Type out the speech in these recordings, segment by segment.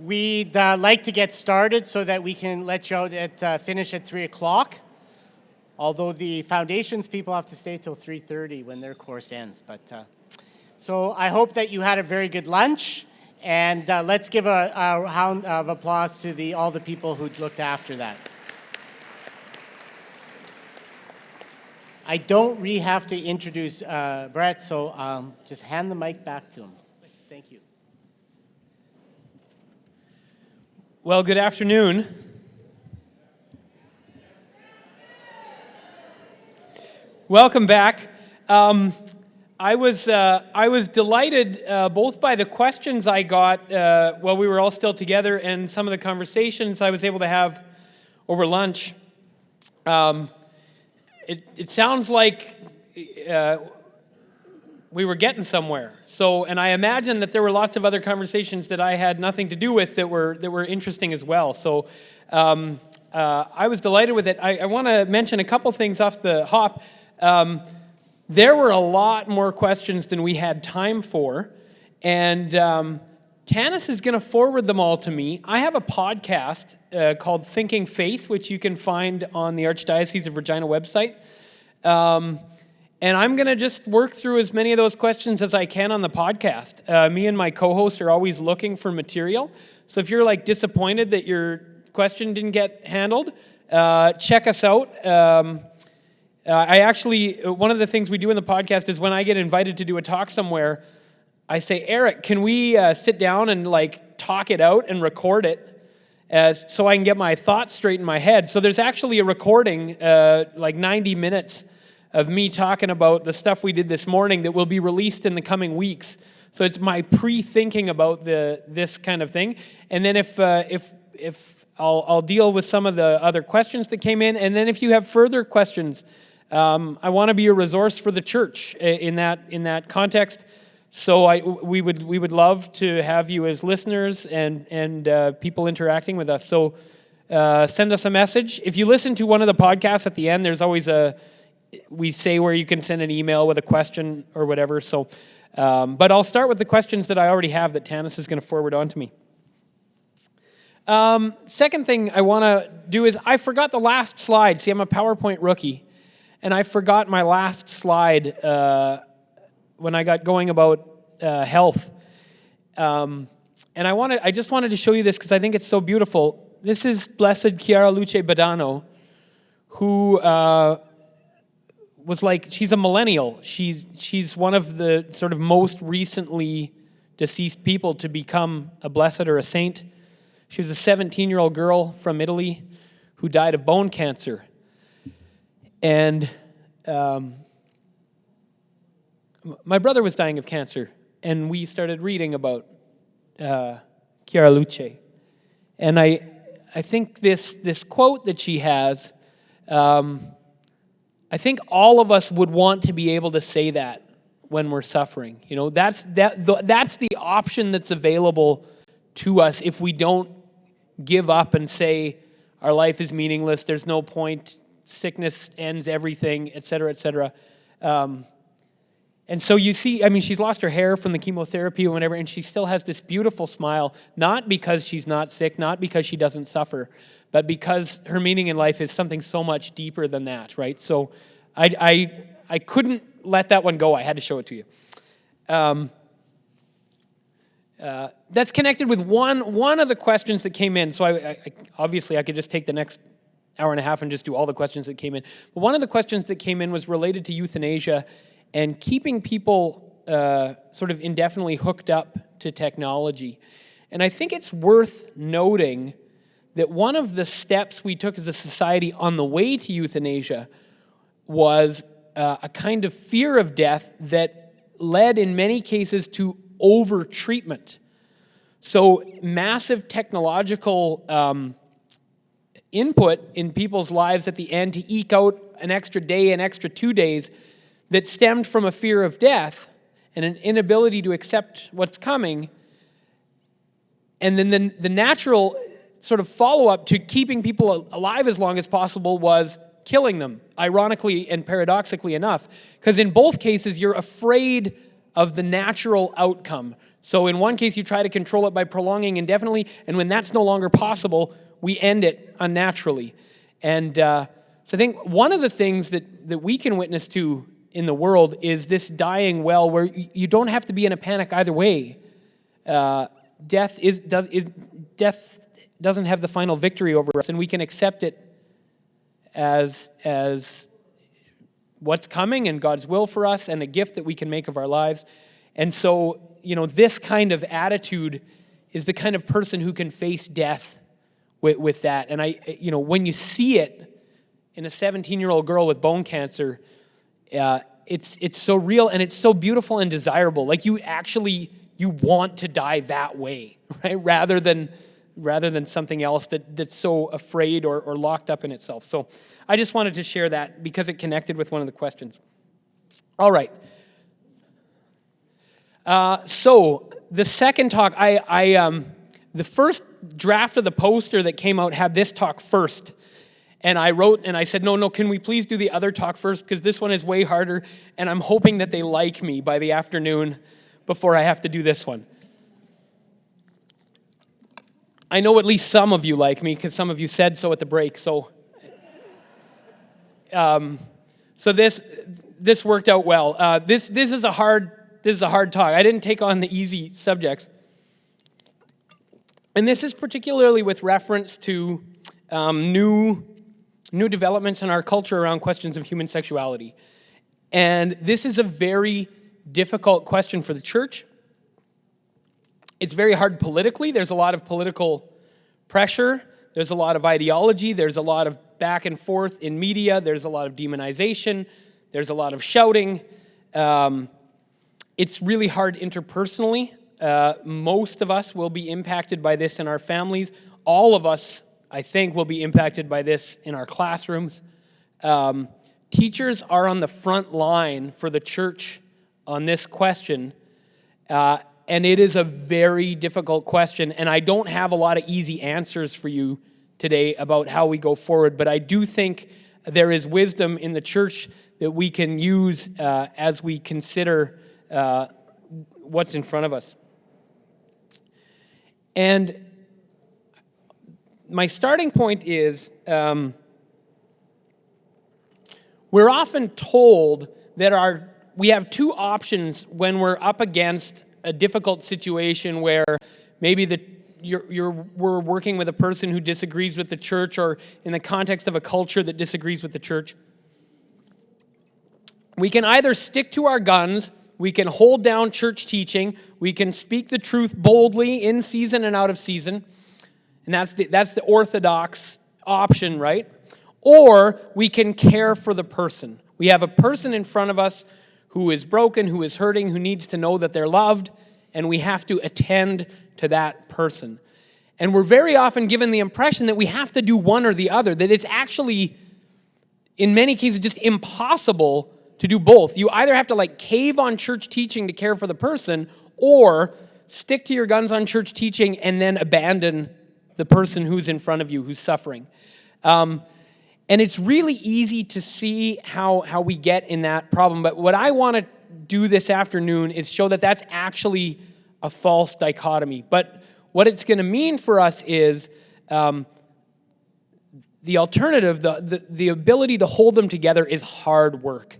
We'd like to get started so that we can let you out at finish at 3 o'clock. Although the foundations people have to stay till 3:30 when their course ends. So I hope that you had a very good lunch, and let's give a round of applause to all the people who looked after that. I don't really have to introduce Brett, so just hand the mic back to him. Thank you. Well, good afternoon. Welcome back. I was delighted both by the questions I got while we were all still together and some of the conversations I was able to have over lunch. It sounds like we were getting somewhere. And I imagine that there were lots of other conversations that I had nothing to do with that were interesting as well. So I was delighted with it. I want to mention a couple things off the hop. There were a lot more questions than we had time for, and Tanis is going to forward them all to me. I have a podcast called Thinking Faith, which you can find on the Archdiocese of Regina website. And I'm going to just work through as many of those questions as I can on the podcast. Me and my co-host are always looking for material. So if you're disappointed that your question didn't get handled, check us out. One of the things we do in the podcast is when I get invited to do a talk somewhere, I say, Eric, can we sit down and talk it out and record it so I can get my thoughts straight in my head? So there's actually a recording, 90 minutes of me talking about the stuff we did this morning that will be released in the coming weeks. So it's my pre-thinking about this kind of thing. And then if I'll deal with some of the other questions that came in, and then if you have further questions, I want to be a resource for the church in that context. So we would love to have you as listeners and people interacting with us. So send us a message. If you listen to one of the podcasts at the end, there's always we say where you can send an email with a question or whatever. So, but I'll start with the questions that I already have that Tanis is going to forward on to me. Second thing I want to do is I forgot the last slide. See, I'm a PowerPoint rookie, and I forgot my last slide when I got going about health. And I just wanted to show you this because I think it's so beautiful. This is Blessed Chiara Luce Badano, who was she's a millennial. She's one of the sort of most recently deceased people to become a blessed or a saint. She was a 17-year-old girl from Italy who died of bone cancer. And my brother was dying of cancer, and we started reading about Chiara Luce. And I think this quote that she has, I think all of us would want to be able to say that when we're suffering. That's the option that's available to us if we don't give up and say our life is meaningless, there's no point, sickness ends everything, et cetera, et cetera. And so you see, she's lost her hair from the chemotherapy or whatever, and she still has this beautiful smile, not because she's not sick, not because she doesn't suffer, but because her meaning in life is something so much deeper than that, right? So I couldn't let that one go. I had to show it to you. That's connected with one of the questions that came in. So I obviously I could just take the next hour and a half and just do all the questions that came in. But one of the questions that came in was related to euthanasia and keeping people sort of indefinitely hooked up to technology. And I think it's worth noting that one of the steps we took as a society on the way to euthanasia was a kind of fear of death that led in many cases to over-treatment. So massive technological input in people's lives at the end to eke out an extra day, an extra 2 days, that stemmed from a fear of death and an inability to accept what's coming. And then the natural sort of follow-up to keeping people alive as long as possible was killing them, ironically and paradoxically enough. Because in both cases, you're afraid of the natural outcome. So in one case, you try to control it by prolonging indefinitely, and when that's no longer possible, we end it unnaturally. And so I think one of the things that we can witness to in the world is this dying well, where you don't have to be in a panic either way. Death doesn't have the final victory over us, and we can accept it as what's coming and God's will for us, and a gift that we can make of our lives. And so, this kind of attitude is the kind of person who can face death with that. And when you see it in a 17-year-old girl with bone cancer, it's so real and it's so beautiful and desirable. Like you want to die that way, right? Rather than something else that's so afraid or locked up in itself. So I just wanted to share that because it connected with one of the questions. All right. So the second talk, the first draft of the poster that came out had this talk first. And I wrote and I said, no, can we please do the other talk first? Because this one is way harder. And I'm hoping that they like me by the afternoon before I have to do this one. I know at least some of you like me because some of you said so at the break. So this worked out well. This is a hard talk. I didn't take on the easy subjects. And this is particularly with reference to new developments in our culture around questions of human sexuality. And this is a very difficult question for the church. It's very hard politically. There's a lot of political pressure. There's a lot of ideology. There's a lot of back and forth in media. There's a lot of demonization. There's a lot of shouting. It's really hard interpersonally. Most of us will be impacted by this in our families. All of us, I think, will be impacted by this in our classrooms. Teachers are on the front line for the church on this question, and it is a very difficult question, and I don't have a lot of easy answers for you today about how we go forward, but I do think there is wisdom in the church that we can use as we consider what's in front of us. And my starting point is we're often told that we have two options when we're up against a difficult situation where maybe we're working with a person who disagrees with the church, or in the context of a culture that disagrees with the church. We can either stick to our guns, we can hold down church teaching, we can speak the truth boldly in season and out of season, and that's the orthodox option, right? Or we can care for the person. We have a person in front of us who is broken, who is hurting, who needs to know that they're loved, and we have to attend to that person. And we're very often given the impression that we have to do one or the other, that it's actually, in many cases, just impossible to do both. You either have to cave on church teaching to care for the person, or stick to your guns on church teaching and then abandon the person who's in front of you, who's suffering. And it's really easy to see how we get in that problem. But what I want to do this afternoon is show that that's actually a false dichotomy. But what it's going to mean for us is the alternative, the ability to hold them together is hard work.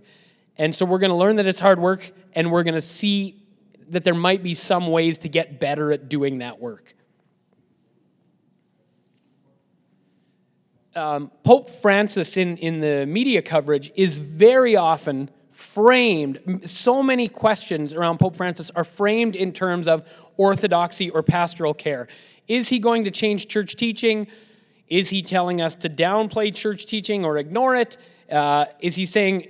And so we're going to learn that it's hard work, and we're going to see that there might be some ways to get better at doing that work. Pope Francis in the media coverage is very often framed, so many questions around Pope Francis are framed in terms of orthodoxy or pastoral care. Is he going to change church teaching? Is he telling us to downplay church teaching or ignore it? Is he saying,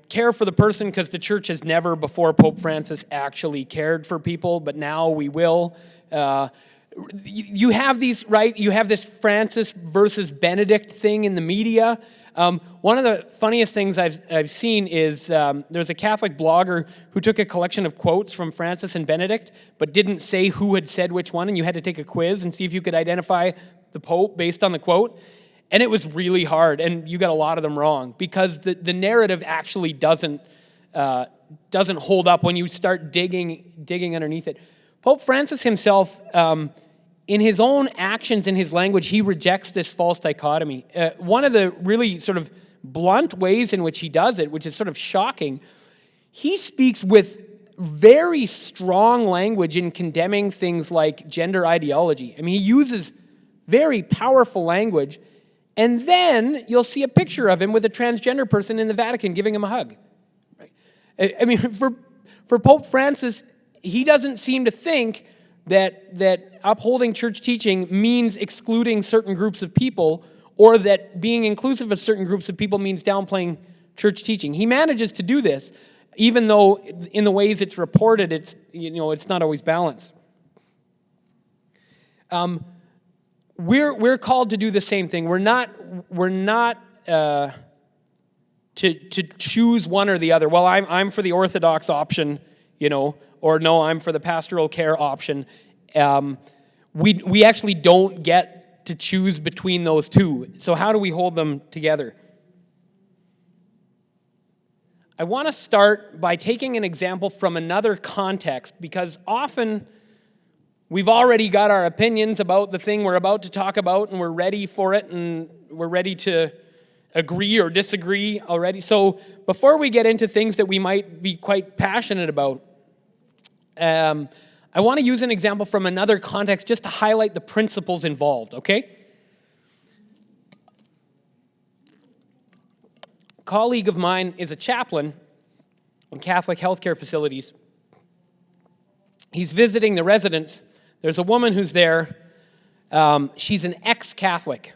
care for the person because the church has never before Pope Francis actually cared for people, but now we will? You have these, right? You have this Francis versus Benedict thing in the media. One of the funniest things I've seen is there's a Catholic blogger who took a collection of quotes from Francis and Benedict, but didn't say who had said which one, and you had to take a quiz and see if you could identify the Pope based on the quote. And it was really hard, and you got a lot of them wrong, because the narrative actually doesn't hold up when you start digging underneath it. Pope Francis himself, in his own actions, in his language, he rejects this false dichotomy. One of the really sort of blunt ways in which he does it, which is sort of shocking, he speaks with very strong language in condemning things like gender ideology. I mean, he uses very powerful language, and then you'll see a picture of him with a transgender person in the Vatican giving him a hug. Right? I mean, for Pope Francis, he doesn't seem to think that upholding church teaching means excluding certain groups of people, or that being inclusive of certain groups of people means downplaying church teaching. He manages to do this, even though in the ways it's reported, it's not always balanced. We're called to do the same thing. We're not to choose one or the other. Well, I'm for the Orthodox option, or no, I'm for the pastoral care option. We actually don't get to choose between those two. So how do we hold them together? I want to start by taking an example from another context, because often we've already got our opinions about the thing we're about to talk about, and we're ready for it, and we're ready to agree or disagree already. So before we get into things that we might be quite passionate about, I want to use an example from another context just to highlight the principles involved, okay? A colleague of mine is a chaplain in Catholic healthcare facilities. He's visiting the residents. There's a woman who's there. She's an ex-Catholic.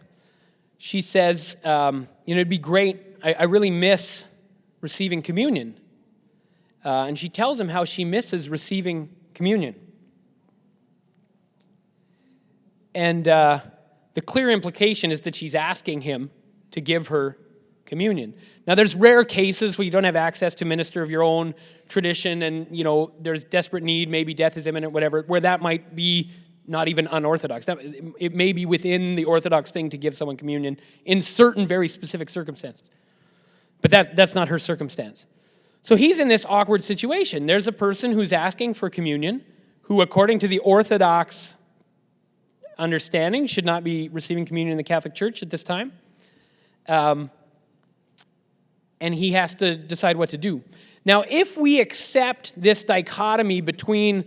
She says, it'd be great. I really miss receiving communion. And she tells him how she misses receiving communion. And the clear implication is that she's asking him to give her communion. Now, there's rare cases where you don't have access to minister of your own tradition, and there's desperate need, maybe death is imminent, whatever, where that might be not even unorthodox. It may be within the Orthodox thing to give someone communion in certain very specific circumstances. But that's not her circumstance. So he's in this awkward situation. There's a person who's asking for communion, who, according to the Orthodox understanding, should not be receiving communion in the Catholic Church at this time. And he has to decide what to do. Now, if we accept this dichotomy between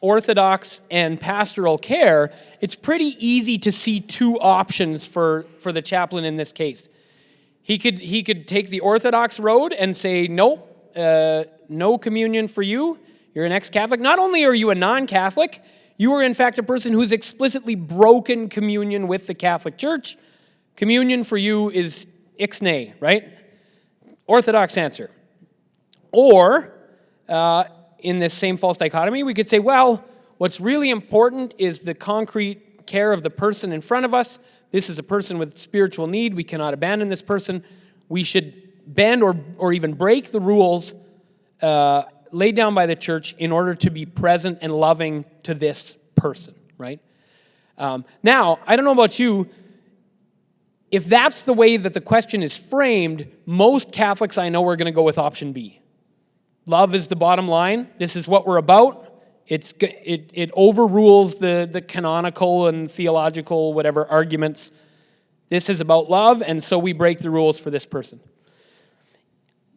Orthodox and pastoral care, it's pretty easy to see two options for the chaplain in this case. He could take the Orthodox road and say, nope, no communion for you. You're an ex-Catholic. Not only are you a non-Catholic, you are in fact a person who's explicitly broken communion with the Catholic Church. Communion for you is ixnay, right? Orthodox answer. Or, in this same false dichotomy, we could say, well, what's really important is the concrete care of the person in front of us. This is a person with spiritual need. We cannot abandon this person. We should bend or even break the rules laid down by the church in order to be present and loving to this person, right? Now, I don't know about you. If that's the way that the question is framed, most Catholics I know are going to go with option B. Love is the bottom line. This is what we're about. It overrules the canonical and theological whatever arguments. This is about love, and so we break the rules for this person.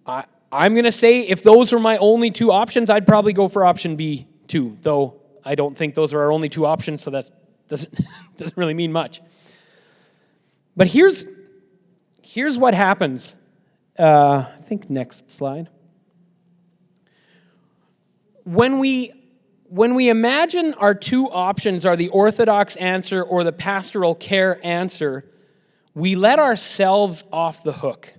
I'm going to say if those were my only two options, I'd probably go for option B too, though I don't think those are our only two options, so that doesn't really mean much. But here's what happens. I think next slide. When we imagine our two options are the Orthodox answer or the pastoral care answer, we let ourselves off the hook.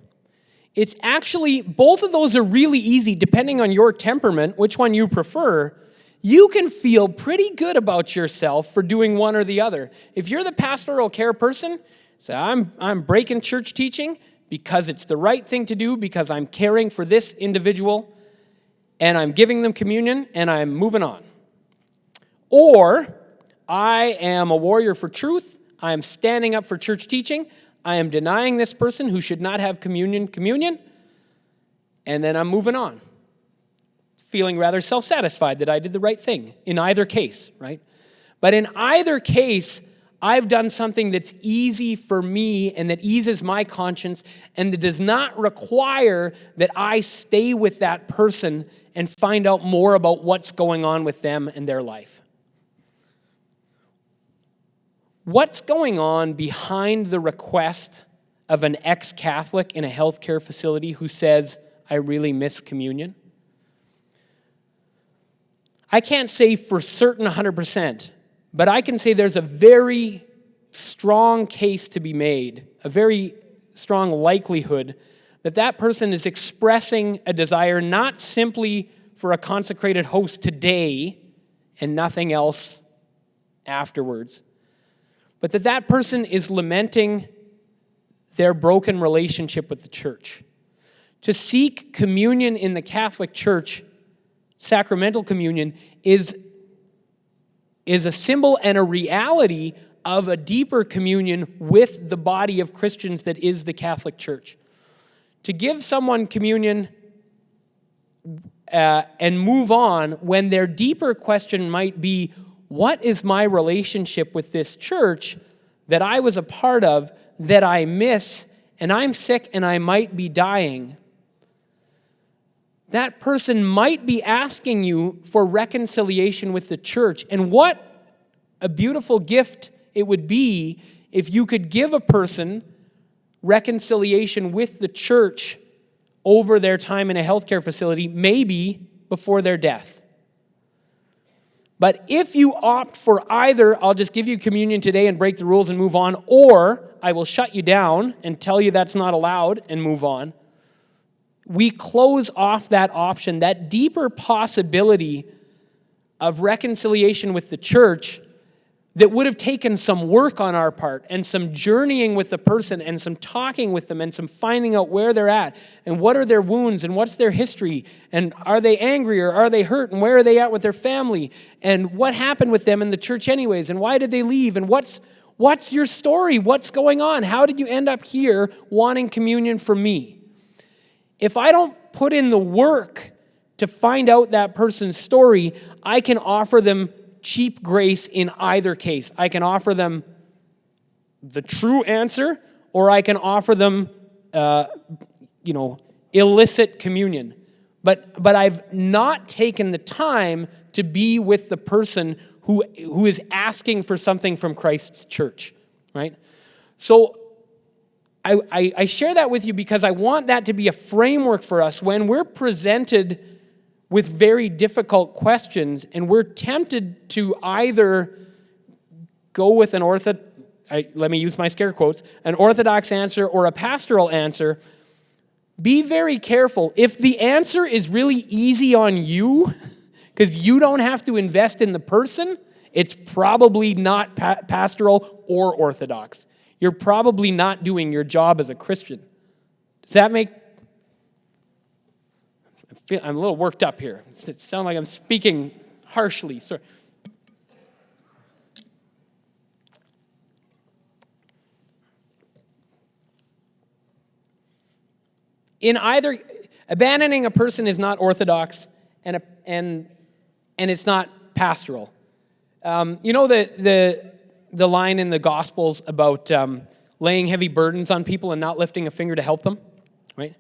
It's actually, both of those are really easy depending on your temperament, which one you prefer. You can feel pretty good about yourself for doing one or the other. If you're the pastoral care person, say, I'm breaking church teaching because it's the right thing to do, because I'm caring for this individual, and I'm giving them communion, and I'm moving on. Or, I am a warrior for truth, I am standing up for church teaching, I am denying this person who should not have communion, and then I'm moving on. feeling rather self-satisfied that I did the right thing in either case, right? But in either case, I've done something that's easy for me and that eases my conscience and that does not require that I stay with that person and find out more about what's going on with them and their life. What's going on behind the request of an ex-Catholic in a healthcare facility who says, I really miss communion? I can't say for certain 100%, but I can say there's a very strong case to be made, a very strong likelihood that that person is expressing a desire not simply for a consecrated host today and nothing else afterwards, but that that person is lamenting their broken relationship with the church. To seek communion in the Catholic Church, sacramental communion, is a symbol and a reality of a deeper communion with the body of Christians that is the Catholic Church. To give someone communion and move on when their deeper question might be, what is my relationship with this church that I was a part of, that I miss, and I'm sick and I might be dying? That person might be asking you for reconciliation with the church. And what a beautiful gift it would be if you could give a person reconciliation with the church over their time in a healthcare facility, maybe before their death. But if you opt for either, I'll just give you communion today and break the rules and move on, or I will shut you down and tell you that's not allowed and move on, we close off that option, that deeper possibility of reconciliation with the church that would have taken some work on our part and some journeying with the person and some talking with them and some finding out where they're at and what are their wounds and what's their history and are they angry or are they hurt and where are they at with their family and what happened with them in the church anyways and why did they leave and what's your story? What's going on? How did you end up here wanting communion from me? If I don't put in the work to find out that person's story, I can offer them cheap grace in either case. I can offer them the true answer, or I can offer them, illicit communion. But I've not taken the time to be with the person who is asking for something from Christ's church, right? So I share that with you because I want that to be a framework for us when we're presented with very difficult questions, and we're tempted to either go with let me use my scare quotes, an orthodox answer or a pastoral answer. Be very careful. If the answer is really easy on you, because you don't have to invest in the person, it's probably not pastoral or orthodox. You're probably not doing your job as a Christian. Does that make I'm a little worked up here. It sounds like I'm speaking harshly. Sorry. In either, abandoning a person is not orthodox, and it's not pastoral. The line in the Gospels about laying heavy burdens on people and not lifting a finger to help them, right?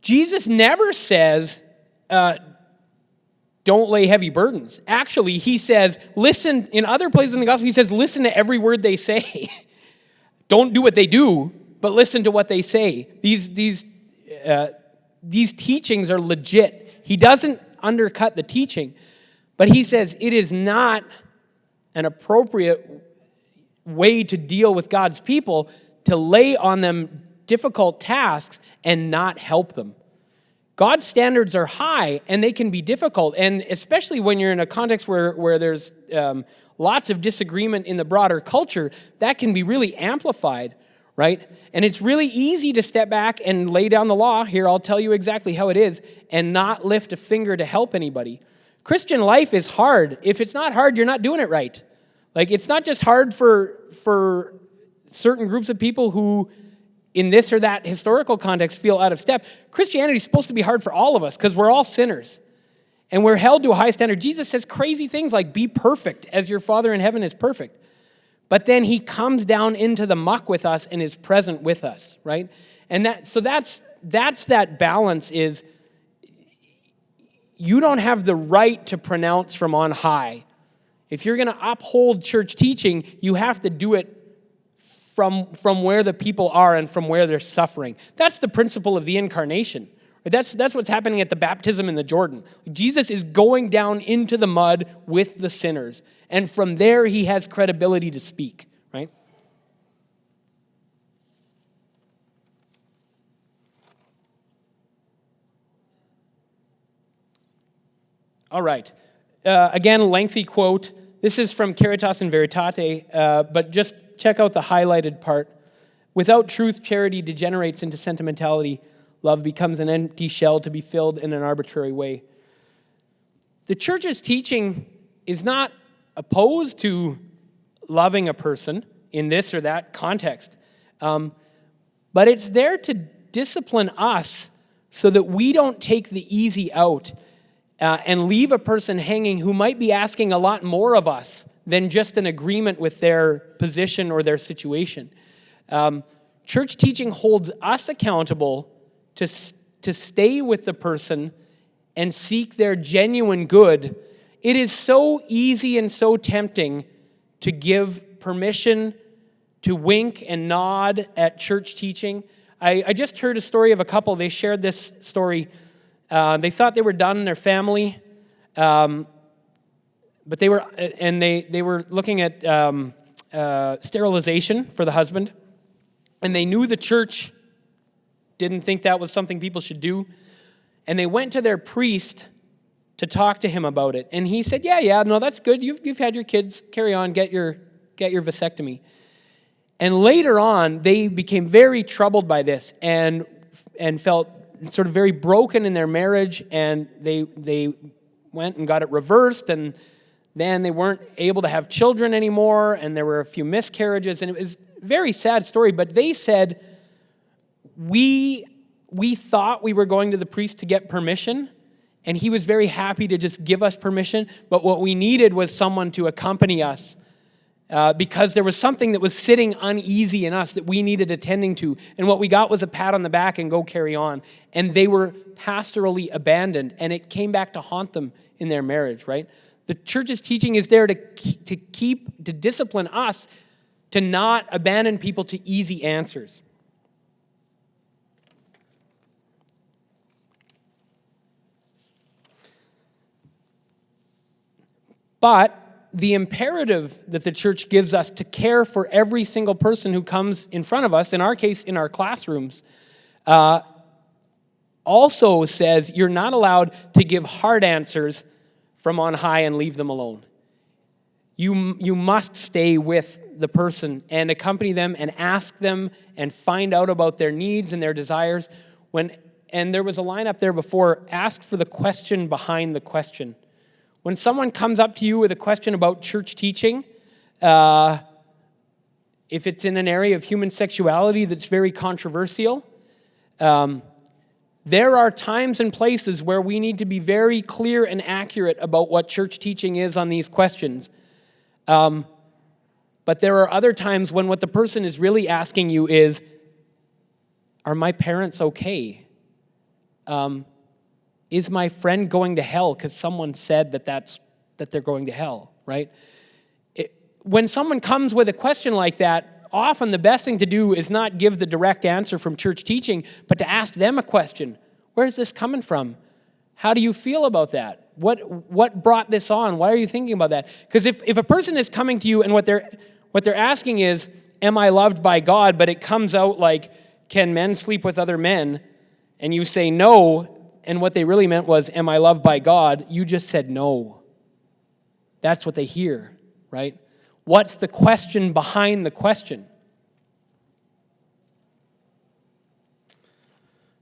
Jesus never says, don't lay heavy burdens. Actually, he says, listen, in other places in the gospel, he says, listen to every word they say. Don't do what they do, but listen to what they say. These teachings are legit. He doesn't undercut the teaching, but he says it is not an appropriate way to deal with God's people to lay on them difficult tasks and not help them. God's standards are high and they can be difficult, and especially when you're in a context where there's lots of disagreement in the broader culture, that can be really amplified, right? And it's really easy to step back and lay down the law. Here, I'll tell you exactly how it is, and not lift a finger to help anybody. Christian life is hard. If it's not hard, you're not doing it right. Like, it's not just hard for certain groups of people who in this or that historical context feel out of step. Christianity is supposed to be hard for all of us because we're all sinners. And we're held to a high standard. Jesus says crazy things like, be perfect as your Father in heaven is perfect. But then he comes down into the muck with us and is present with us, right? And that's that balance is, you don't have the right to pronounce from on high. If you're going to uphold church teaching, you have to do it from where the people are and from where they're suffering. That's the principle of the incarnation. That's what's happening at the baptism in the Jordan. Jesus is going down into the mud with the sinners, and from there he has credibility to speak, right? All right. Again, lengthy quote. This is from Caritas in Veritate, but just check out the highlighted part. Without truth, charity degenerates into sentimentality. Love becomes an empty shell to be filled in an arbitrary way. The church's teaching is not opposed to loving a person in this or that context, but it's there to discipline us so that we don't take the easy out and leave a person hanging who might be asking a lot more of us than just an agreement with their position or their situation. Church teaching holds us accountable to stay with the person and seek their genuine good. It is so easy and so tempting to give permission, to wink and nod at church teaching. I just heard a story of a couple. They shared this story. They thought they were done in their family, but they were looking at sterilization for the husband, and they knew the church didn't think that was something people should do, and they went to their priest to talk to him about it, and he said, "Yeah, no, that's good. You've had your kids. Carry on. Get your vasectomy." And later on, they became very troubled by this and felt sort of very broken in their marriage, and they went and got it reversed, and then they weren't able to have children anymore, and there were a few miscarriages, and it was a very sad story. But they said, we thought we were going to the priest to get permission, and he was very happy to just give us permission, but what we needed was someone to accompany us because there was something that was sitting uneasy in us that we needed attending to, and what we got was a pat on the back and go carry on. And they were pastorally abandoned, and it came back to haunt them in their marriage, right? The church's teaching is there to discipline us to not abandon people to easy answers. But the imperative that the church gives us to care for every single person who comes in front of us, in our case, in our classrooms, also says you're not allowed to give hard answers from on high and leave them alone. You must stay with the person and accompany them and ask them and find out about their needs and their desires. And there was a line up there before, ask for the question behind the question. When someone comes up to you with a question about church teaching, if it's in an area of human sexuality that's very controversial, there are times and places where we need to be very clear and accurate about what church teaching is on these questions. But there are other times when what the person is really asking you is, are my parents okay? Is my friend going to hell because someone said that they're going to hell, right? When someone comes with a question like that, often the best thing to do is not give the direct answer from church teaching, but to ask them a question. Where's this coming from? How do you feel about that? What brought this on? Why are you thinking about that? Because if a person is coming to you and what they're asking is, am I loved by God? But it comes out like, can men sleep with other men? And you say no, and what they really meant was, am I loved by God? You just said no. That's what they hear, right? What's the question behind the question?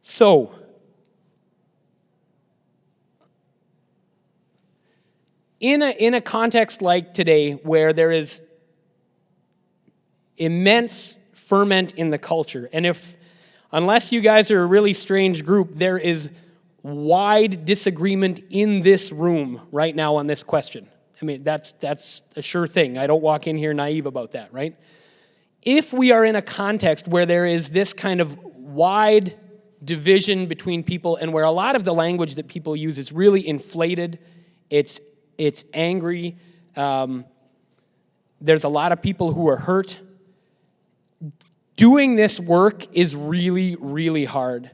So, in a context like today where there is immense ferment in the culture, and unless you guys are a really strange group, there is wide disagreement in this room right now on this question. I mean, that's a sure thing. I don't walk in here naive about that, right? If we are in a context where there is this kind of wide division between people and where a lot of the language that people use is really inflated, it's angry, there's a lot of people who are hurt, doing this work is really, really hard.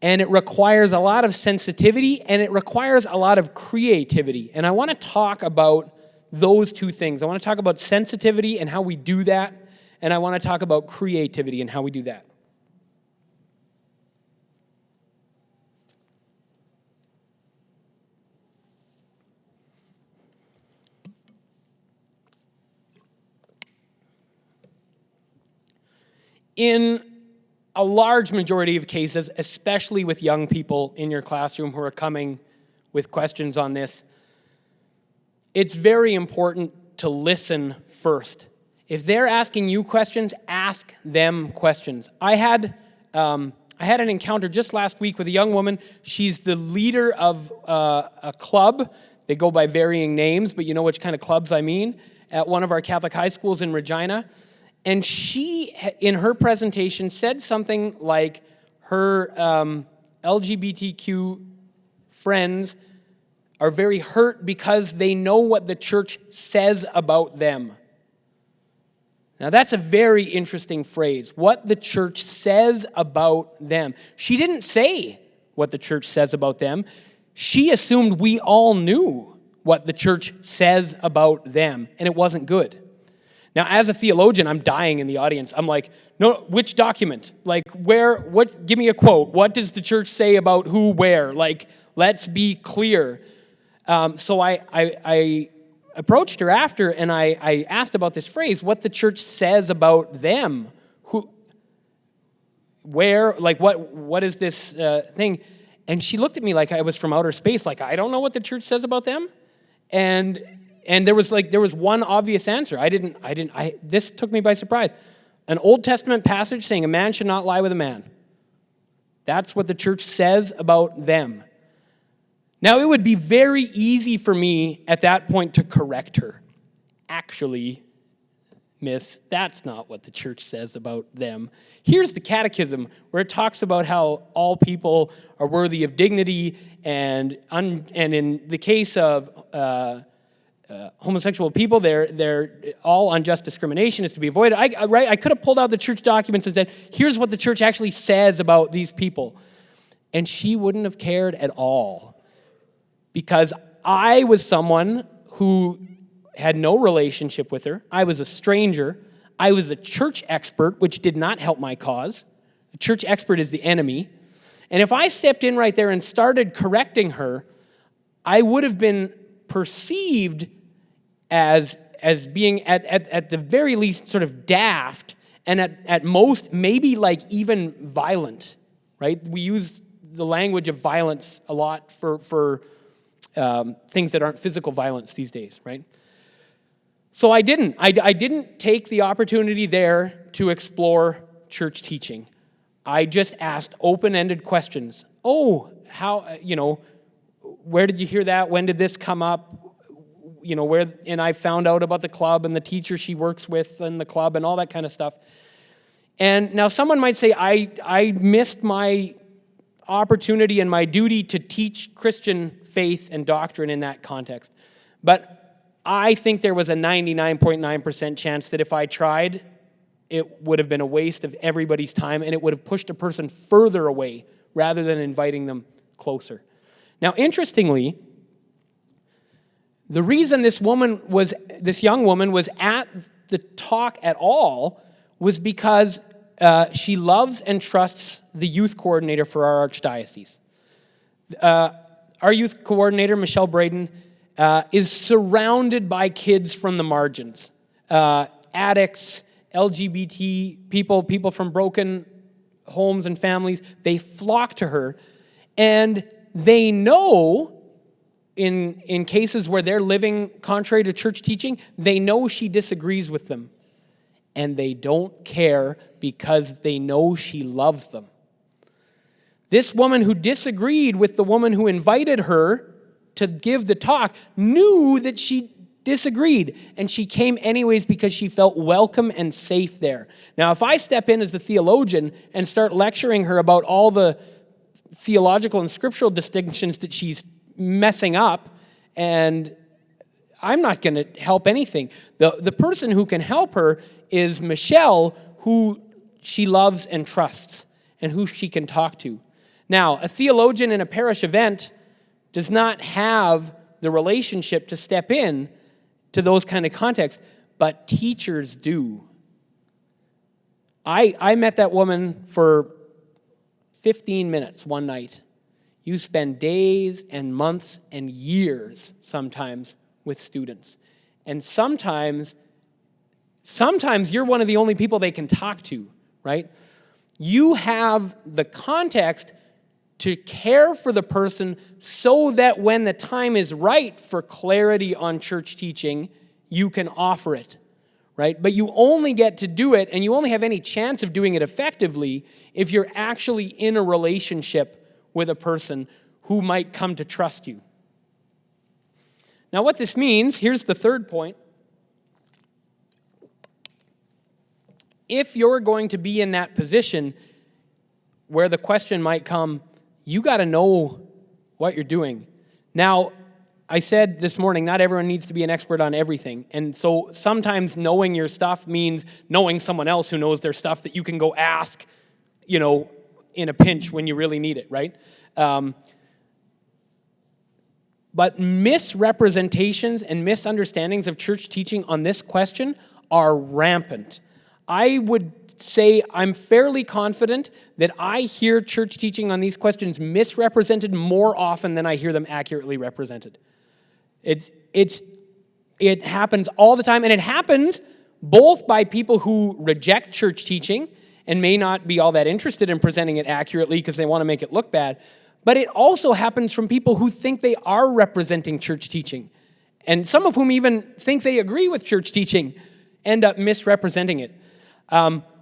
And it requires a lot of sensitivity, and it requires a lot of creativity. And I want to talk about those two things. I want to talk about sensitivity and how we do that, and I want to talk about creativity and how we do that. In a large majority of cases, especially with young people in your classroom who are coming with questions on this, it's very important to listen first. If they're asking you questions, ask them questions. I had an encounter just last week with a young woman. She's the leader of a club. They go by varying names, but you know which kind of clubs I mean, at one of our Catholic high schools in Regina. And she, in her presentation, said something like her LGBTQ friends are very hurt because they know what the church says about them. Now, that's a very interesting phrase, what the church says about them. She didn't say what the church says about them. She assumed we all knew what the church says about them, and it wasn't good. Now, as a theologian, I'm dying in the audience. I'm like, no, which document? Like, where, what, give me a quote. What does the church say about who, where? Like, let's be clear. So I approached her after, and I asked about this phrase, what the church says about them. Who, where, like, what is this thing? And she looked at me like I was from outer space, like, I don't know what the church says about them. And there was one obvious answer. This took me by surprise. An Old Testament passage saying a man should not lie with a man. That's what the church says about them. Now, it would be very easy for me at that point to correct her. Actually, miss, that's not what the church says about them. Here's the catechism where it talks about how all people are worthy of dignity, and in the case of homosexual people, they're all unjust discrimination is to be avoided. I could have pulled out the church documents and said, here's what the church actually says about these people. And she wouldn't have cared at all, because I was someone who had no relationship with her. I was a stranger. I was a church expert, which did not help my cause. A church expert is the enemy. And if I stepped in right there and started correcting her, I would have been perceived as being at the very least sort of daft, and at most maybe like even violent, right? We use the language of violence a lot for things that aren't physical violence these days, right? So I didn't take the opportunity there to explore church teaching. I just asked open-ended questions. Oh, how, where did you hear that? When did this come up? And I found out about the club and the teacher she works with and the club and all that kind of stuff. And now someone might say, I missed my opportunity and my duty to teach Christian faith and doctrine in that context. But I think there was a 99.9% chance that if I tried, it would have been a waste of everybody's time, and it would have pushed a person further away rather than inviting them closer. Now, interestingly, the reason this young woman was at the talk at all was because she loves and trusts the youth coordinator for our archdiocese. Our youth coordinator, Michelle Braden, is surrounded by kids from the margins, addicts, LGBT people from broken homes and families. They flock to her, and they know, in cases where they're living contrary to church teaching, they know she disagrees with them. And they don't care because they know she loves them. This woman who disagreed with the woman who invited her to give the talk knew that she disagreed, and she came anyways because she felt welcome and safe there. Now, if I step in as the theologian and start lecturing her about all the theological and scriptural distinctions that she's messing up, and I'm not going to help anything. The person who can help her is Michelle, who she loves and trusts, and who she can talk to. Now, a theologian in a parish event does not have the relationship to step in to those kind of contexts, but teachers do. I met that woman for 15 minutes one night. You spend days and months and years sometimes with students. And sometimes you're one of the only people they can talk to, right? You have the context to care for the person so that when the time is right for clarity on church teaching, you can offer it, right? But you only get to do it, and you only have any chance of doing it effectively if you're actually in a relationship with a person who might come to trust you. Now, what this means, here's the third point. If you're going to be in that position where the question might come, you got to know what you're doing. Now, I said this morning, not everyone needs to be an expert on everything. And so sometimes knowing your stuff means knowing someone else who knows their stuff that you can go ask, in a pinch when you really need it, right? But misrepresentations and misunderstandings of church teaching on this question are rampant. I would say I'm fairly confident that I hear church teaching on these questions misrepresented more often than I hear them accurately represented. It happens all the time, and it happens both by people who reject church teaching and may not be all that interested in presenting it accurately because they want to make it look bad, but it also happens from people who think they are representing church teaching, and some of whom even think they agree with church teaching end up misrepresenting it.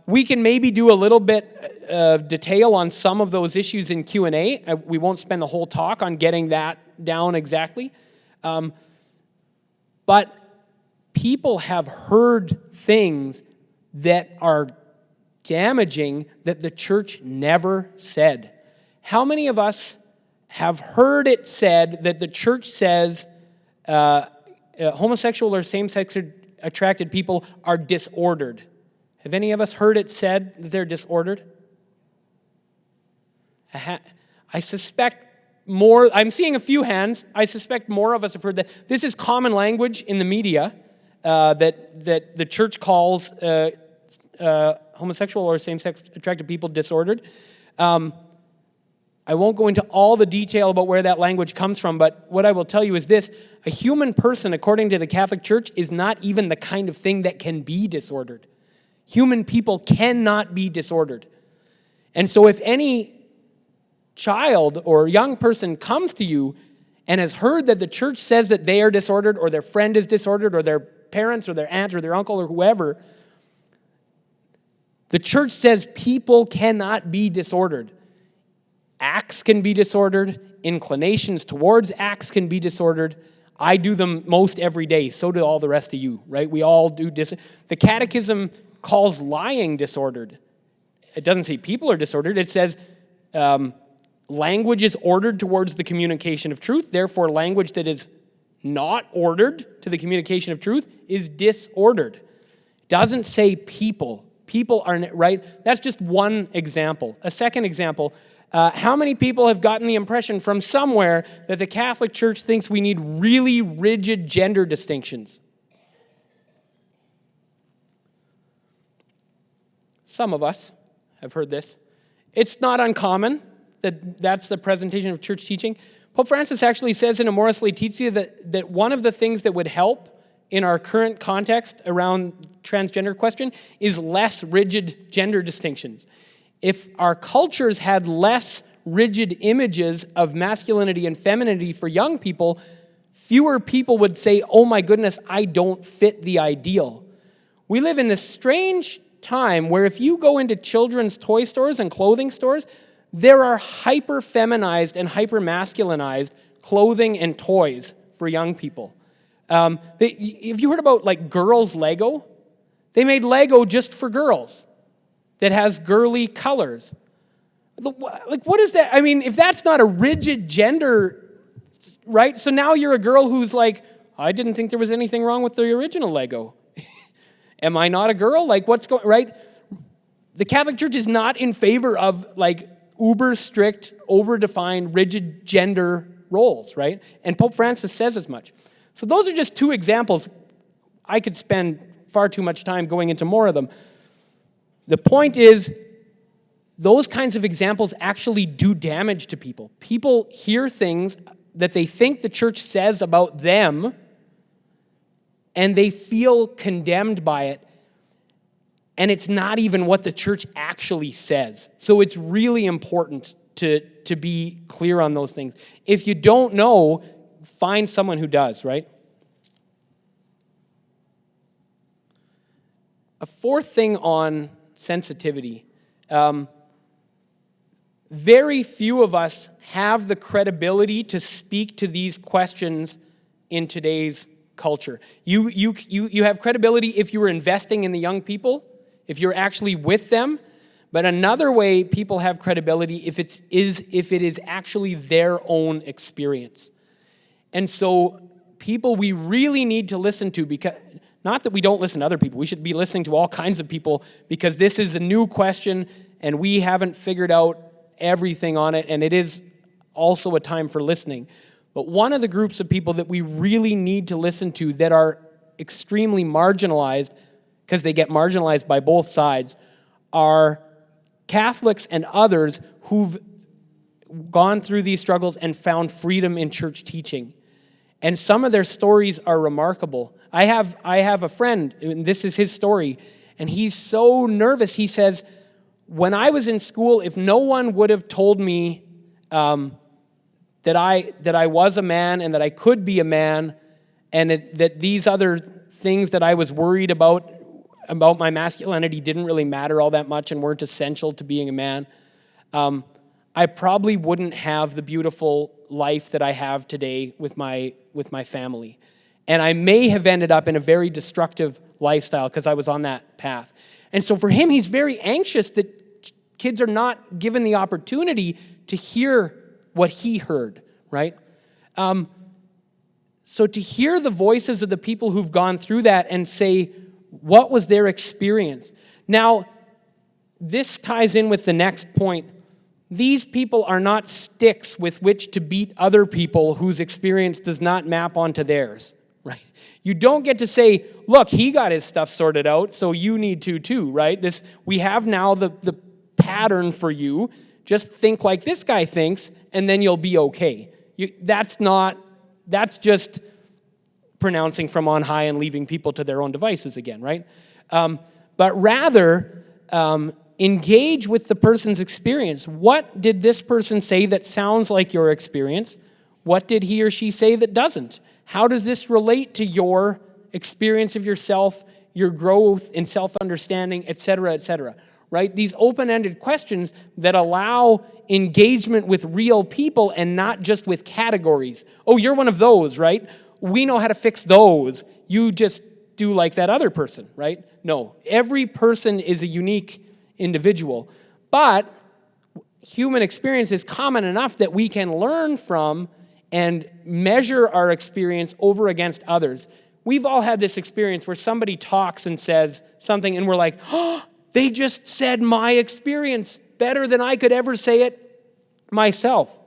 We can maybe do a little bit of detail on some of those issues in Q&A. We won't spend the whole talk on getting that down exactly. But people have heard things that are damaging that the church never said. How many of us have heard it said that the church says homosexual or same-sex attracted people are disordered? Have any of us heard it said that they're disordered? I suspect more, I'm seeing a few hands, I suspect more of us have heard that. This is common language in the media that the church calls homosexual or same-sex attracted people disordered. I won't go into all the detail about where that language comes from, but what I will tell you is this: a human person, according to the Catholic Church, is not even the kind of thing that can be disordered. Human people cannot be disordered. And so if any child or young person comes to you and has heard that the church says that they are disordered, or their friend is disordered, or their parents or their aunt or their uncle or whoever, the church says people cannot be disordered. Acts can be disordered. Inclinations towards acts can be disordered. I do them most every day. So do all the rest of you, right? We all do The Catechism calls lying disordered. It doesn't say people are disordered. It says language is ordered towards the communication of truth. Therefore, language that is not ordered to the communication of truth is disordered. It doesn't say people. People are, right? That's just one example. A second example, how many people have gotten the impression from somewhere that the Catholic Church thinks we need really rigid gender distinctions? Some of us have heard this. It's not uncommon that that's the presentation of church teaching. Pope Francis actually says in Amoris Laetitia that one of the things that would help in our current context around transgender question is less rigid gender distinctions. If our cultures had less rigid images of masculinity and femininity for young people, fewer people would say, oh my goodness, I don't fit the ideal. We live in this strange time where if you go into children's toy stores and clothing stores, there are hyper-feminized and hyper-masculinized clothing and toys for young people. If you heard about like girls' Lego, they made Lego just for girls that has girly colors. Like, what is that? I mean, if that's not a rigid gender, right? So now you're a girl who's like, I didn't think there was anything wrong with the original Lego. Am I not a girl? Like, what's going, right? The Catholic Church is not in favor of like uber strict, over-defined, rigid gender roles, right? And Pope Francis says as much. So those are just two examples. I could spend far too much time going into more of them. The point is, those kinds of examples actually do damage to people. People hear things that they think the church says about them, and they feel condemned by it, and it's not even what the church actually says. So it's really important to be clear on those things. If you don't know, find someone who does, right? A fourth thing on sensitivity. Very few of us have the credibility to speak to these questions in today's culture. You have credibility if you were investing in the young people, if you're actually with them. But another way people have credibility if it is actually their own experience. And so people we really need to listen to, because not that we don't listen to other people, we should be listening to all kinds of people, because this is a new question and we haven't figured out everything on it, and it is also a time for listening. But one of the groups of people that we really need to listen to that are extremely marginalized, because they get marginalized by both sides, are Catholics and others who've gone through these struggles and found freedom in church teaching. And some of their stories are remarkable. I have a friend, and this is his story, and he's so nervous. He says, when I was in school, if no one would have told me that I was a man and that I could be a man, and that these other things that I was worried about my masculinity didn't really matter all that much and weren't essential to being a man, I probably wouldn't have the beautiful life that I have today with my family. And I may have ended up in a very destructive lifestyle because I was on that path. And so for him, he's very anxious that kids are not given the opportunity to hear what he heard, right? So to hear the voices of the people who've gone through that and say, what was their experience? Now, this ties in with the next point. These people are not sticks with which to beat other people whose experience does not map onto theirs, right? You don't get to say, look, he got his stuff sorted out, so you need to too, right? We have now the pattern for you. Just think like this guy thinks, and then you'll be okay. That's just pronouncing from on high and leaving people to their own devices again, right? But rather, engage with the person's experience. What did this person say that sounds like your experience? What did he or she say that doesn't? How does this relate to your experience of yourself, your growth in self-understanding, et cetera, right? These open-ended questions that allow engagement with real people and not just with categories. Oh, you're one of those, right? We know how to fix those. You just do like that other person, right? No, every person is a unique individual. But human experience is common enough that we can learn from and measure our experience over against others. We've all had this experience where somebody talks and says something and we're like, oh, they just said my experience better than I could ever say it myself.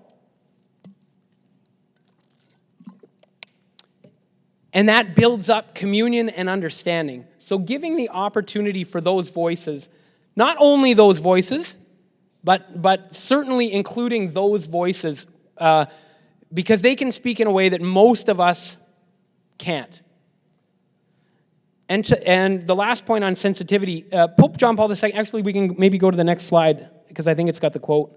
And that builds up communion and understanding. So giving the opportunity for those voices, not only those voices, but certainly including those voices, because they can speak in a way that most of us can't. And the last point on sensitivity, Pope John Paul II, actually we can maybe go to the next slide, because I think it's got the quote.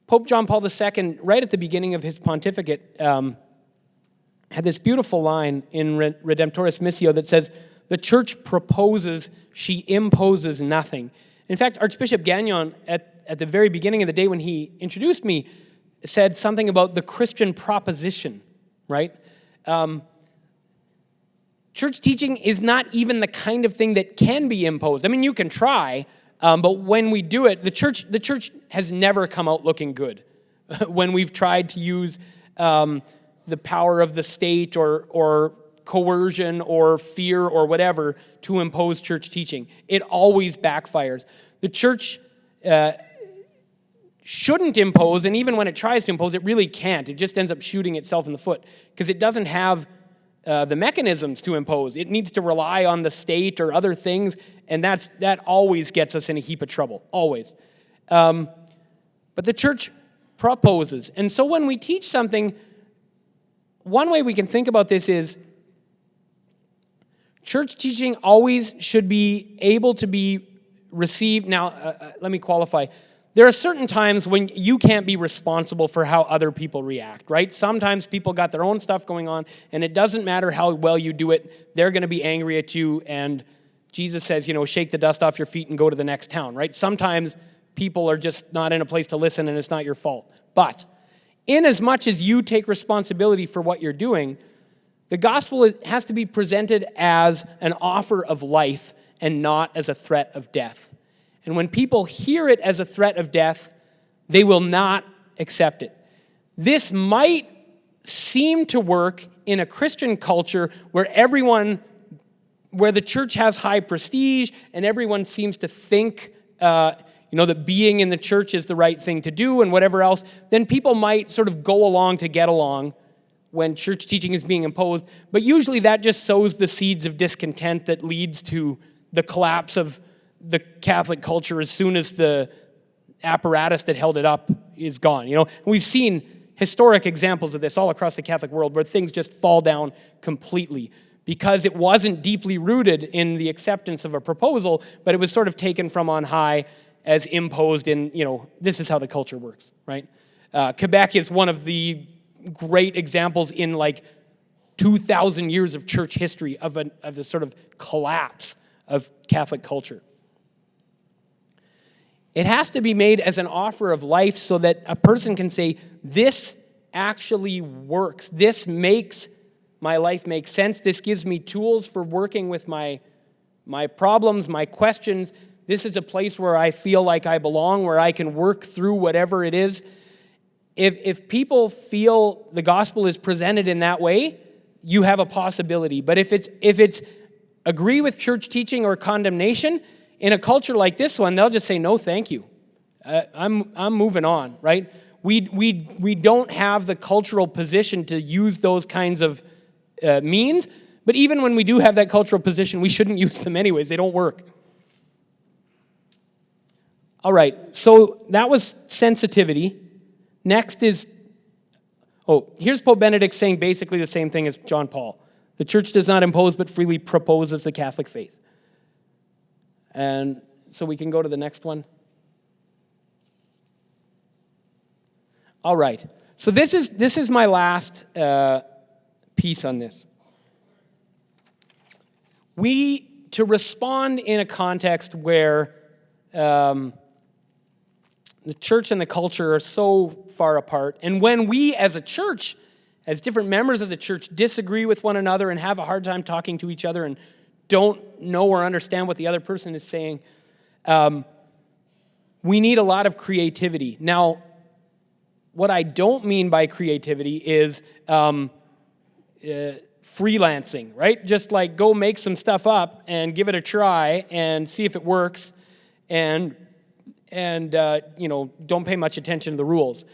Pope John Paul II, right at the beginning of his pontificate, had this beautiful line in Redemptoris Missio that says, the church proposes, she imposes nothing. In fact, Archbishop Gagnon, at at the very beginning of the day when he introduced me, said something about the Christian proposition, right? Church teaching is not even the kind of thing that can be imposed. I mean, you can try, but when we do it, the church has never come out looking good when we've tried to use the power of the state or coercion or fear or whatever to impose church teaching. It always backfires. The church shouldn't impose, and even when it tries to impose, it really can't. It just ends up shooting itself in the foot because it doesn't have the mechanisms to impose. It needs to rely on the state or other things, and that always gets us in a heap of trouble, always. But the church proposes. And so when we teach something, one way we can think about this is church teaching always should be able to be received. Now, let me qualify. There are certain times when you can't be responsible for how other people react, right? Sometimes people got their own stuff going on, and it doesn't matter how well you do it, they're going to be angry at you, and Jesus says, shake the dust off your feet and go to the next town, right? Sometimes people are just not in a place to listen, and it's not your fault. But in as much as you take responsibility for what you're doing, the gospel has to be presented as an offer of life and not as a threat of death. And when people hear it as a threat of death, they will not accept it. This might seem to work in a Christian culture where the church has high prestige and everyone seems to think, that being in the church is the right thing to do and whatever else. Then people might sort of go along to get along when church teaching is being imposed. But usually that just sows the seeds of discontent that leads to the collapse of the Catholic culture as soon as the apparatus that held it up is gone. We've seen historic examples of this all across the Catholic world where things just fall down completely because it wasn't deeply rooted in the acceptance of a proposal, but it was sort of taken from on high as imposed in, this is how the culture works, right? Quebec is one of the great examples in 2,000 years of church history of the sort of collapse of Catholic culture. It has to be made as an offer of life so that a person can say, this actually works. This makes my life make sense. This gives me tools for working with my problems, my questions. This is a place where I feel like I belong, where I can work through whatever it is. If people feel the gospel is presented in that way, you have a possibility. But if it's agree with church teaching or condemnation, in a culture like this one, they'll just say, no, thank you. I'm moving on, right? We don't have the cultural position to use those kinds of means, but even when we do have that cultural position, we shouldn't use them anyways. They don't work. All right, so that was sensitivity. Next is, here's Pope Benedict saying basically the same thing as John Paul. The church does not impose but freely proposes the Catholic faith. And so we can go to the next one. All right. So this is my last piece on this. To respond in a context where the church and the culture are so far apart, and when we as a church, as different members of the church, disagree with one another and have a hard time talking to each other and don't know or understand what the other person is saying, we need a lot of creativity. Now, what I don't mean by creativity is freelancing, right? Just go make some stuff up and give it a try and see if it works, and don't pay much attention to the rules.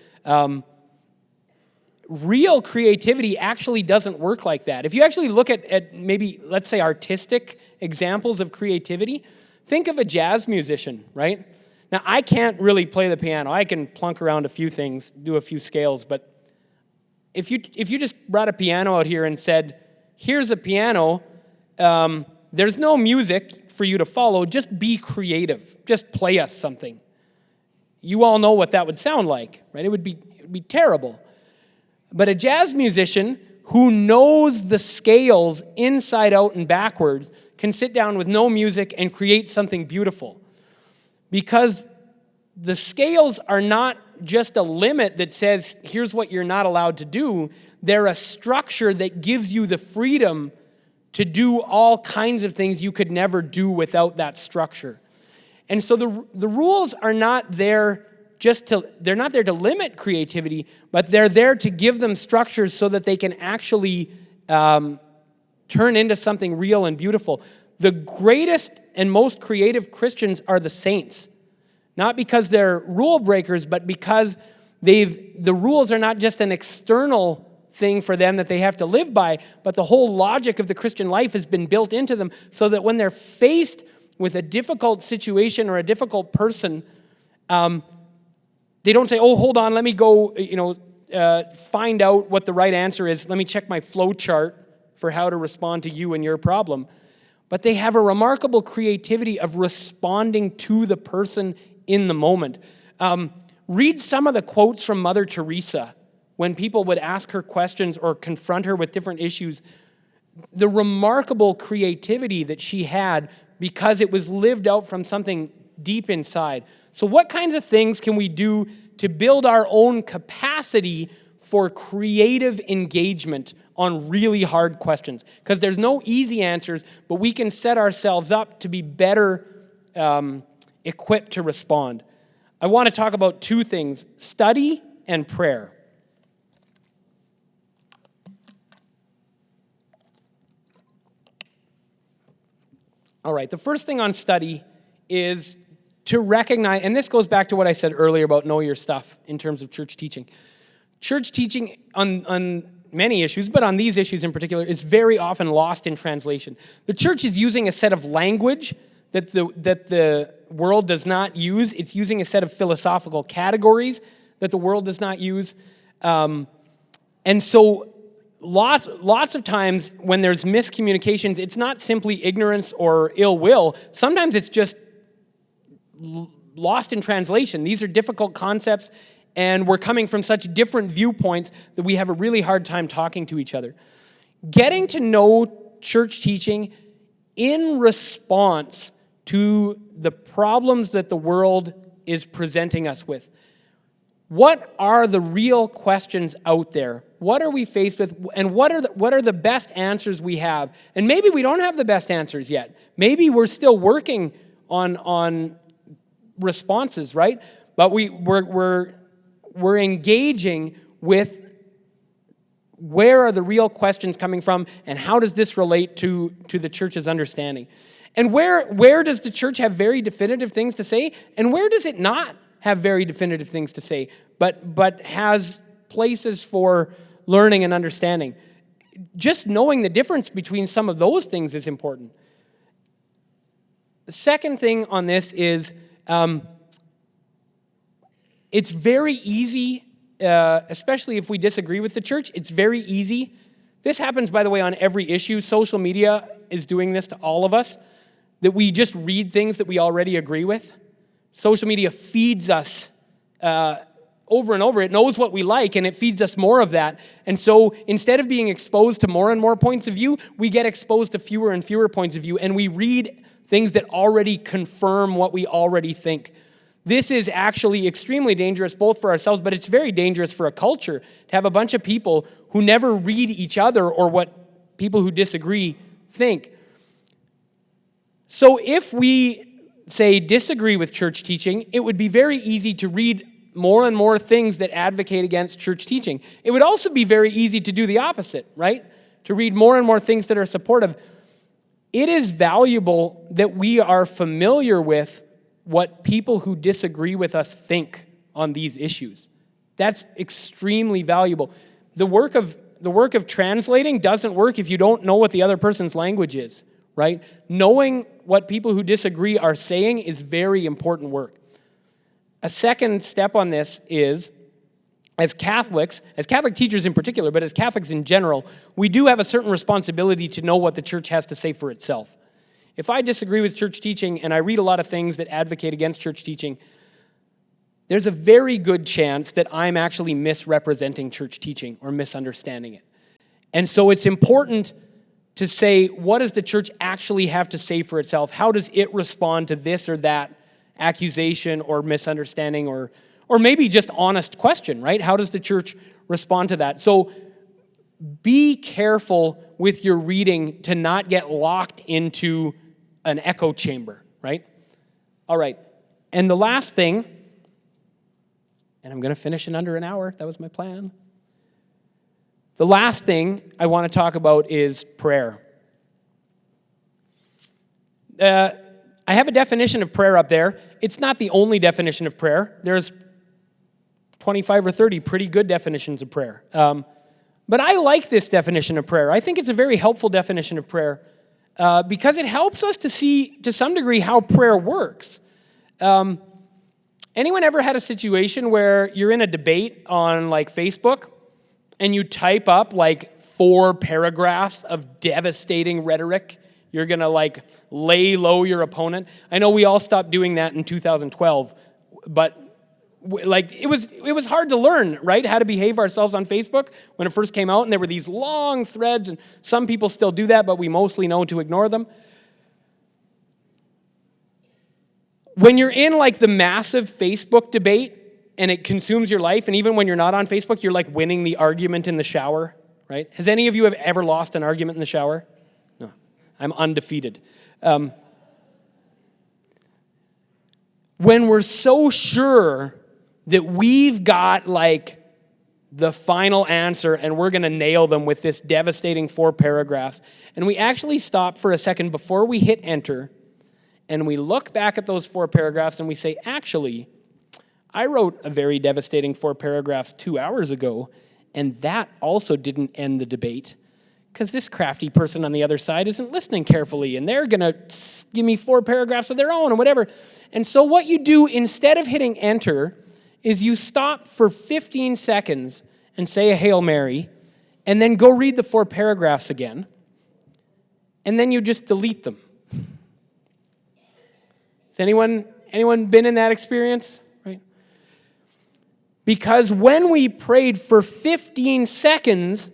Real creativity actually doesn't work like that. If you actually look at maybe, let's say, artistic examples of creativity, think of a jazz musician, right? Now, I can't really play the piano. I can plunk around a few things, do a few scales, but if you just brought a piano out here and said, here's a piano, there's no music for you to follow, just be creative. Just play us something. You all know what that would sound like, right? It would be terrible. But a jazz musician who knows the scales inside out and backwards can sit down with no music and create something beautiful. Because the scales are not just a limit that says, here's what you're not allowed to do. They're a structure that gives you the freedom to do all kinds of things you could never do without that structure. And so the rules are not there they're not there to limit creativity, but they're there to give them structures so that they can actually turn into something real and beautiful. The greatest and most creative Christians are the saints. Not because they're rule breakers, but because the rules are not just an external thing for them that they have to live by, but the whole logic of the Christian life has been built into them so that when they're faced with a difficult situation or a difficult person, they don't say, oh, hold on, let me go, find out what the right answer is. Let me check my flow chart for how to respond to you and your problem. But they have a remarkable creativity of responding to the person in the moment. Read some of the quotes from Mother Teresa when people would ask her questions or confront her with different issues. The remarkable creativity that she had because it was lived out from something deep inside. So what kinds of things can we do to build our own capacity for creative engagement on really hard questions? Because there's no easy answers, but we can set ourselves up to be better equipped to respond. I want to talk about two things: study and prayer. All right, the first thing on study is to recognize, and this goes back to what I said earlier about know your stuff in terms of church teaching. Church teaching on many issues, but on these issues in particular, is very often lost in translation. The church is using a set of language that the world does not use. It's using a set of philosophical categories that the world does not use. And so lots of times when there's miscommunications, it's not simply ignorance or ill will. Sometimes it's just lost in translation. These are difficult concepts, and we're coming from such different viewpoints that we have a really hard time talking to each other. Getting to know church teaching in response to the problems that the world is presenting us with. What are the real questions out there? What are we faced with? And what are the best answers we have? And maybe we don't have the best answers yet. Maybe we're still working on responses, right? But we're engaging with where are the real questions coming from, and how does this relate to the church's understanding? And where does the church have very definitive things to say, and where does it not have very definitive things to say, but has places for learning and understanding? Just knowing the difference between some of those things is important. The second thing on this is it's very easy, especially if we disagree with the church, it's very easy. This happens, by the way, on every issue. Social media is doing this to all of us, that we just read things that we already agree with. Social media feeds us over and over. It knows what we like, and it feeds us more of that. And so instead of being exposed to more and more points of view, we get exposed to fewer and fewer points of view, and we read things that already confirm what we already think. This is actually extremely dangerous, both for ourselves, but it's very dangerous for a culture to have a bunch of people who never read each other or what people who disagree think. So if we, say, disagree with church teaching, it would be very easy to read more and more things that advocate against church teaching. It would also be very easy to do the opposite, right? To read more and more things that are supportive. It is valuable that we are familiar with what people who disagree with us think on these issues. That's extremely valuable. The work of translating doesn't work if you don't know what the other person's language is, right? Knowing what people who disagree are saying is very important work. A second step on this is, as Catholic teachers in particular, but as Catholics in general, we do have a certain responsibility to know what the church has to say for itself. If I disagree with church teaching and I read a lot of things that advocate against church teaching, there's a very good chance that I'm actually misrepresenting church teaching or misunderstanding it. And so it's important to say, what does the church actually have to say for itself? How does it respond to this or that accusation or misunderstanding or maybe just honest question, right? How does the church respond to that? So be careful with your reading to not get locked into an echo chamber, right? All right. And the last thing, and I'm going to finish in under an hour. That was my plan. The last thing I want to talk about is prayer. I have a definition of prayer up there. It's not the only definition of prayer. There's 25 or 30 pretty good definitions of prayer. But I like this definition of prayer. I think it's a very helpful definition of prayer because it helps us to see, to some degree, how prayer works. Anyone ever had a situation where you're in a debate on like Facebook and you type up like 4 paragraphs of devastating rhetoric? You're going to like lay low your opponent. I know we all stopped doing that in 2012, but like it was hard to learn, right? How to behave ourselves on Facebook when it first came out, and there were these long threads, and some people still do that, but we mostly know to ignore them. When you're in like the massive Facebook debate and it consumes your life, and even when you're not on Facebook, you're like winning the argument in the shower, right? Has any of you have ever lost an argument in the shower? No, I'm undefeated. When we're so sure that we've got like the final answer and we're going to nail them with this devastating 4 paragraphs, and we actually stop for a second before we hit enter, and we look back at those 4 paragraphs and we say, actually, I wrote a very devastating 4 paragraphs 2 hours ago, and that also didn't end the debate because this crafty person on the other side isn't listening carefully, and they're going to give me 4 paragraphs of their own or whatever. And so what you do instead of hitting enter is you stop for 15 seconds and say a Hail Mary, and then go read the 4 paragraphs again, and then you just delete them. Has anyone been in that experience? Right? Because when we prayed for 15 seconds,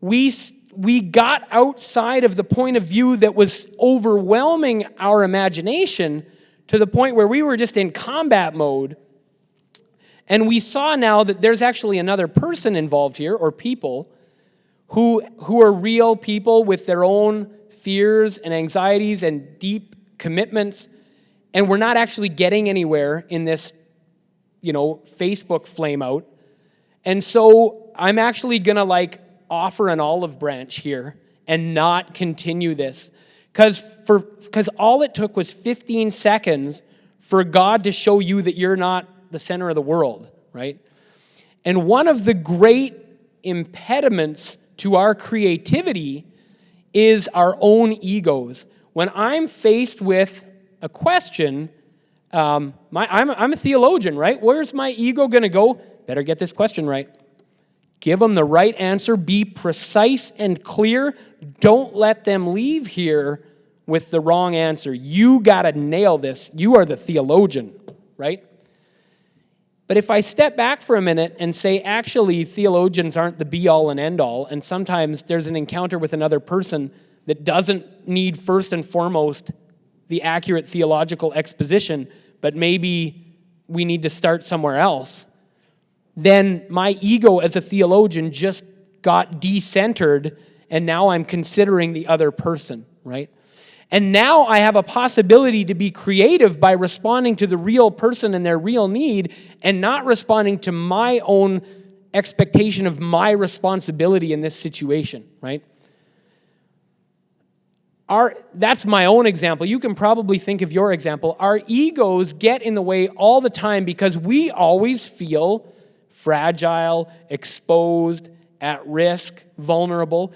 we got outside of the point of view that was overwhelming our imagination to the point where we were just in combat mode. And we saw now that there's actually another person involved here, or people, who are real people with their own fears and anxieties and deep commitments, and we're not actually getting anywhere in this, Facebook flame out. And so I'm actually going to like offer an olive branch here and not continue this. Because all it took was 15 seconds for God to show you that you're not the center of the world, right? And one of the great impediments to our creativity is our own egos. When I'm faced with a question, I'm a theologian, right? Where's my ego going to go? Better get this question right. Give them the right answer. Be precise and clear. Don't let them leave here with the wrong answer. You got to nail this. You are the theologian, right? But if I step back for a minute and say, actually, theologians aren't the be-all and end-all, and sometimes there's an encounter with another person that doesn't need first and foremost the accurate theological exposition, but maybe we need to start somewhere else, then my ego as a theologian just got decentered, and now I'm considering the other person, right? And now I have a possibility to be creative by responding to the real person and their real need and not responding to my own expectation of my responsibility in this situation, right? That's my own example. You can probably think of your example. Our egos get in the way all the time because we always feel fragile, exposed, at risk, vulnerable.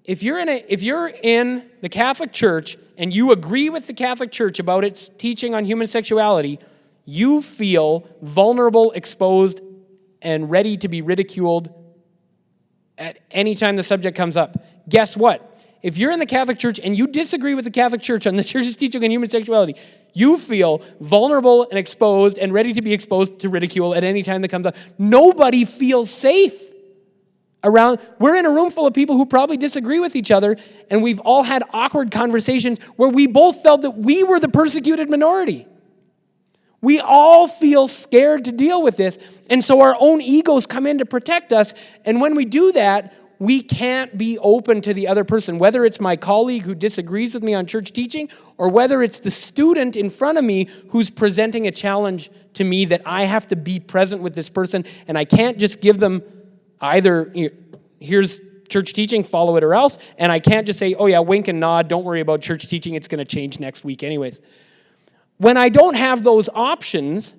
If you're in the Catholic Church and you agree with the Catholic Church about its teaching on human sexuality, you feel vulnerable, exposed, and ready to be ridiculed at any time the subject comes up. Guess what? If you're in the Catholic Church and you disagree with the Catholic Church on the Church's teaching on human sexuality, you feel vulnerable and exposed and ready to be exposed to ridicule at any time that comes up. Nobody feels safe We're in a room full of people who probably disagree with each other, and we've all had awkward conversations where we both felt that we were the persecuted minority. We all feel scared to deal with this, and so our own egos come in to protect us, and when we do that, we can't be open to the other person, whether it's my colleague who disagrees with me on church teaching, or whether it's the student in front of me who's presenting a challenge to me that I have to be present with this person, and I can't just give them either, here's church teaching, follow it or else, and I can't just say, oh yeah, wink and nod, don't worry about church teaching, it's going to change next week anyways. When I don't have those options,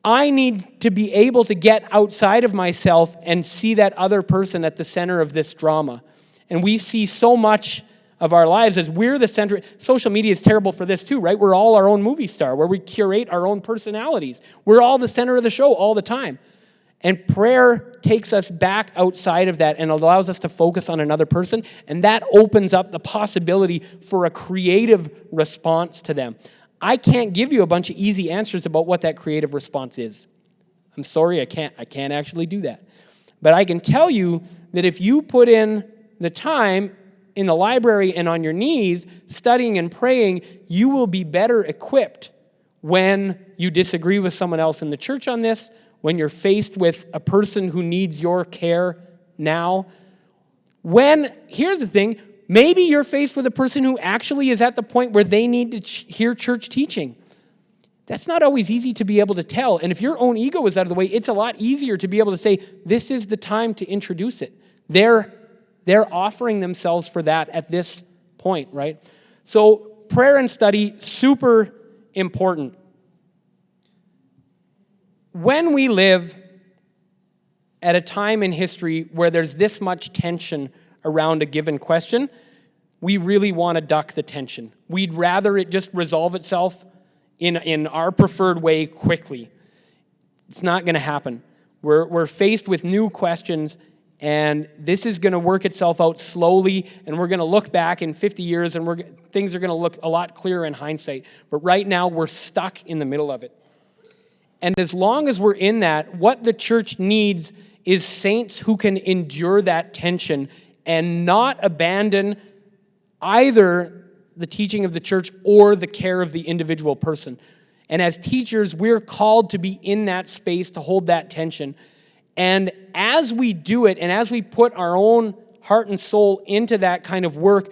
I need to be able to get outside of myself and see that other person at the center of this drama. And we see so much of our lives as we're the center. Social media is terrible for this too, right? We're all our own movie star, where we curate our own personalities. We're all the center of the show all the time. And prayer takes us back outside of that and allows us to focus on another person, and that opens up the possibility for a creative response to them. I can't give you a bunch of easy answers about what that creative response is. I'm sorry, I can't actually do that. But I can tell you that if you put in the time in the library and on your knees, studying and praying, you will be better equipped when you disagree with someone else in the church on this, when you're faced with a person who needs your care now. Here's the thing, maybe you're faced with a person who actually is at the point where they need to hear church teaching. That's not always easy to be able to tell. And if your own ego is out of the way, it's a lot easier to be able to say, this is the time to introduce it. They're offering themselves for that at this point, right? So prayer and study, super important. When we live at a time in history where there's this much tension around a given question, we really want to duck the tension. We'd rather it just resolve itself in our preferred way quickly. It's not going to happen. We're faced with new questions, and this is going to work itself out slowly, and we're going to look back in 50 years, and things are going to look a lot clearer in hindsight. But right now, we're stuck in the middle of it. And as long as we're in that, what the church needs is saints who can endure that tension and not abandon either the teaching of the church or the care of the individual person. And as teachers, we're called to be in that space to hold that tension. And as we do it, and as we put our own heart and soul into that kind of work,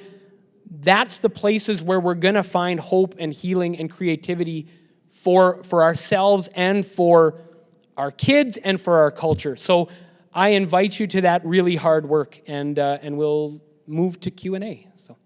that's the places where we're going to find hope and healing and creativity for ourselves and for our kids and for our culture. So I invite you to that really hard work, and we'll move to Q&A. So.